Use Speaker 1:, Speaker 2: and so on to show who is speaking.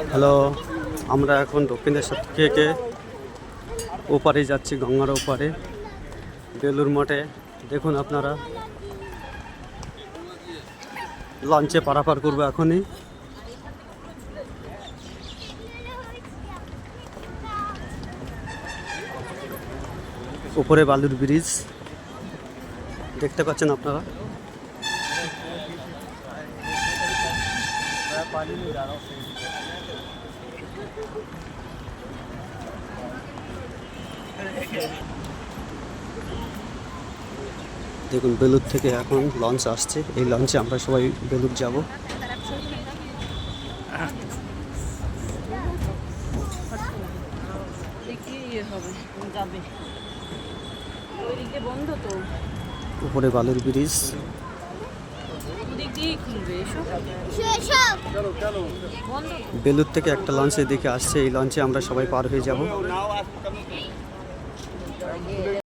Speaker 1: Hello, আমরা এখন দক্ষিণেশ্বর থেকে ওপারে যাচ্ছি, গঙ্গার ওপারে বেলুর মঠে। দেখুন আপনারা, লঞ্চে পারাপার করবো এখনই। উপরে বালুর ব্রিজ দেখতে পাচ্ছেন আপনারা। দেখুন, বেলুর থেকে এখন লঞ্চ আসছে। এই লঞ্চে আমরা সবাই বেলুর যাব। উপরে বালুর ব্রিজ। বেলুর থেকে একটা লঞ্চ এদিকে আসছে, এই লঞ্চে আমরা সবাই পার হয়ে যাব।